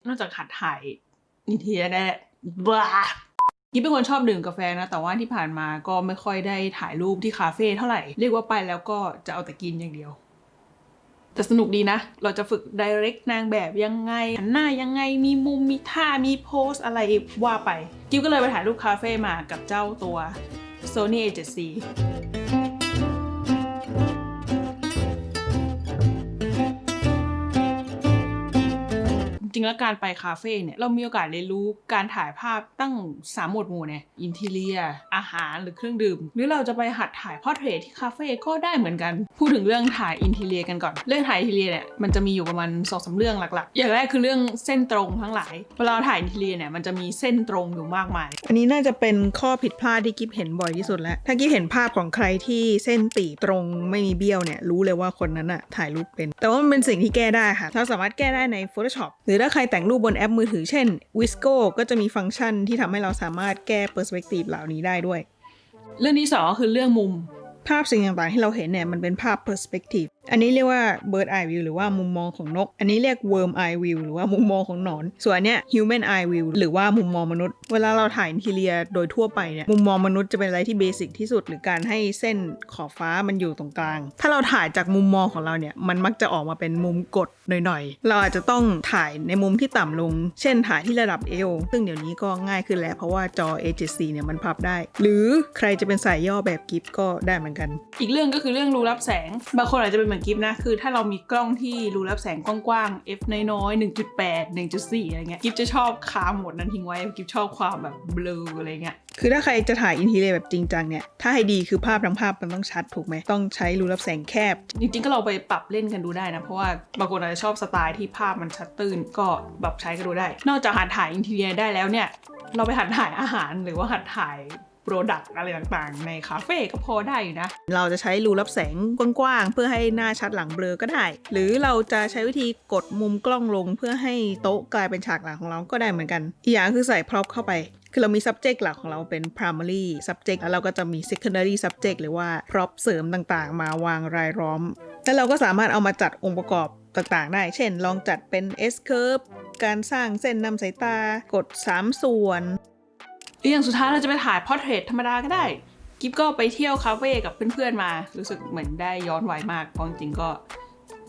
นอกจากหัดถ่ายอินเทียได้บ้ากิ๊บเป็นคนชอบดื่มกาแฟนะแต่ว่าที่ผ่านมาก็ไม่ค่อยได้ถ่ายรูปที่คาเฟ่เท่าไหร่เรียกว่าไปแล้วก็จะเอาแต่กินอย่างเดียวแต่สนุกดีนะเราจะฝึก direct นางแบบยังไงหันหน้ายังไงมีมุมมีท่ามีโพสอะไรว่าไปกิ๊บก็เลยไปถ่ายรูปคาเฟ่มากับเจ้าตัว Sony A7Cจริงแล้วการไปคาเฟ่เนี่ยเรามีโอกาสเรียนรู้การถ่ายภาพตั้ง3 หมวดหมู่เนี่ยอินทีเรียอาหารหรือเครื่องดื่มหรือเราจะไปหัดถ่ายพอร์เทรตที่คาเฟ่ก็ได้เหมือนกันพูดถึงเรื่องถ่ายอินทีเรียกันก่อนเรื่องถ่ายอินทีเรียเนี่ยมันจะมีอยู่ประมาณ 2-3 เรื่องหลักๆอย่างแรกคือเรื่องเส้นตรงทั้งหลายเวลาถ่ายอินทีเรียเนี่ยมันจะมีเส้นตรงอยู่มากมายอันนี้น่าจะเป็นข้อผิดพลาดที่กิ๊บเห็นบ่อยที่สุดแล้วถ้ากิ๊บเห็นภาพของใครที่เส้นตีบตรงไม่มีเบี้ยวเนี่ยรู้เลยว่าคนนั้นอะถ่ายรูปเป็นแต่ว่ามันเป็นสิ่งที่แก้ได้ค่ะเราสามารถแก้ได้ใน Photoshop หรือถ้าใครแต่งรูปบนแอปมือถือเช่น Visco ก็จะมีฟังก์ชันที่ทำให้เราสามารถแก้ Perspective เหล่านี้ได้ด้วยเรื่องที่2ก็คือเรื่องมุมภาพสิ่งต่างๆที่เราเห็นเนี่ยมันเป็นภาพ perspective อันนี้เรียกว่า bird eye view หรือว่ามุมมองของนกอันนี้เรียก worm eye view หรือว่ามุมมองของหนอนส่วนอันเนี้ย human eye view หรือว่ามุมมองมนุษย์เวลาเราถ่ายอินทีเรียโดยทั่วไปเนี่ยมุมมองมนุษย์จะเป็นอะไรที่เบสิกที่สุดหรือการให้เส้นขอบฟ้ามันอยู่ตรงกลางถ้าเราถ่ายจากมุมมองของเราเนี่ยมันมักจะออกมาเป็นมุมกดหน่อยๆเราอาจจะต้องถ่ายในมุมที่ต่ำลงเช่นถ่ายที่ระดับเอวซึ่งเดี๋ยวนี้ก็ง่ายขึ้นแล้วเพราะว่าจอ A7C เนี่ยมันพับได้หรือใครจะเป็นสายย่อแบบกิฟก็ได้เหมือนกันอีกเรื่องก็คือเรื่องรูรับแสงบางคนอาจจะเป็นเหมือนกิฟนะคือถ้าเรามีกล้องที่รูรับแสงกว้างๆ f น้อยๆ 1.8 1.4 อะไรเงี้ยกิฟจะชอบคาโหมดนั้นทิ้งไว้กิฟชอบความแบบเบลออะไรเงี้ยคือถ้าใครจะถ่ายอินทีเรียแบบจริงจังเนี่ยถ้าให้ดีคือภาพทั้งภาพมันต้องชัดถูกไหมต้องใช้รูรับแสงแคบจริงๆก็เราไปปรับเล่นกันดูได้นะเพราะว่าบางคนอาจจะชอบสไตล์ที่ภาพมันชัดตื้นก็แบบใช้กันดูได้นอกจากหัดถ่ายอินทีเรียได้แล้วเนี่ยเราไปหัดถ่ายอาหารหรือว่าหัดถ่ายโปรดักต์อะไรต่างๆในคาเฟ่ก็พอได้อยู่นะเราจะใช้รูรับแสงกว้างๆเพื่อให้หน้าชัดหลังเบลอก็ได้หรือเราจะใช้วิธีกดมุมกล้องลงเพื่อให้โต๊ะกลายเป็นฉากหลังของเราก็ได้เหมือนกันอีกอย่างคือใส่พร็อพเข้าไปคือเรามี subject หลักของเราเป็น primary subject แล้วเราก็จะมี secondary subject หรือว่า prop เสริมต่างๆมาวางรายล้อมแล้วเราก็สามารถเอามาจัดองค์ประกอบต่างๆได้เช่นลองจัดเป็น S curve การสร้างเส้นนำสายตากด3ส่วนอย่างสุดท้ายเราจะไปถ่ายพอร์เทรตธรรมดาก็ได้กิ๊บก็ไปเที่ยวคาเฟ่กับเพื่อนๆมารู้สึกเหมือนได้ย้อนวัยมากเพราะจริงๆก็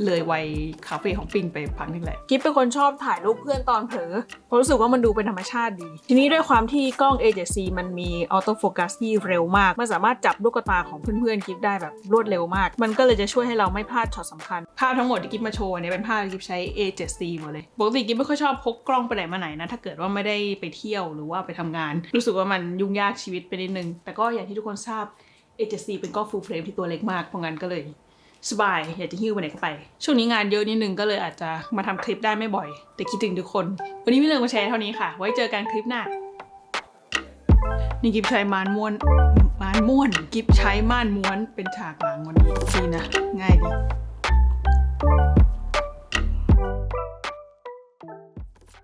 เลยวัยคาเฟ่ของปิงไปพักนึงแหละกิ๊บเป็นคนชอบถ่ายรูปเพื่อนตอนเผลอเพราะรู้สึกว่ามันดูเป็นธรรมชาติดีทีนี้ด้วยความที่กล้อง A7C มันมีออโต้โฟกัสที่เร็วมากมันสามารถจับลูกตาของเพื่อนๆกิ๊บได้แบบรวดเร็วมากมันก็เลยจะช่วยให้เราไม่พลาดช็อตสำคัญภาพทั้งหมดที่กิ๊บมาโชว์เนี่ยเป็นภาพที่กิ๊บใช้ A7C หมดเลยปกติกิ๊บไม่ค่อยชอบพกกล้องไปไหนมาไหนนะถ้าเกิดว่าไม่ได้ไปเที่ยวหรือว่าไปทำงานรู้สึกว่ามันยุ่งยากชีวิตไปนิดนึงแต่ก็อย่างที่ทุกคนทราบ A7C เป็นกล้อง full frame ที่ตัวเล็กมากเพราะงั้นก็เลยสบายอยากจะหิ้วไปไหนก็ไปช่วงนี้งานเยอะนิดนึงก็เลยอาจจะมาทำคลิปได้ไม่บ่อยแต่คิดถึงทุกคนวันนี้มีเรื่องมาแชร์เท่านี้ค่ะไว้เจอกันคลิปหน้านี่กิฟใช้ม่านม้วนกิฟใช้ม่านม้วนเป็นฉากหลังวันนี้ดีนะง่ายดี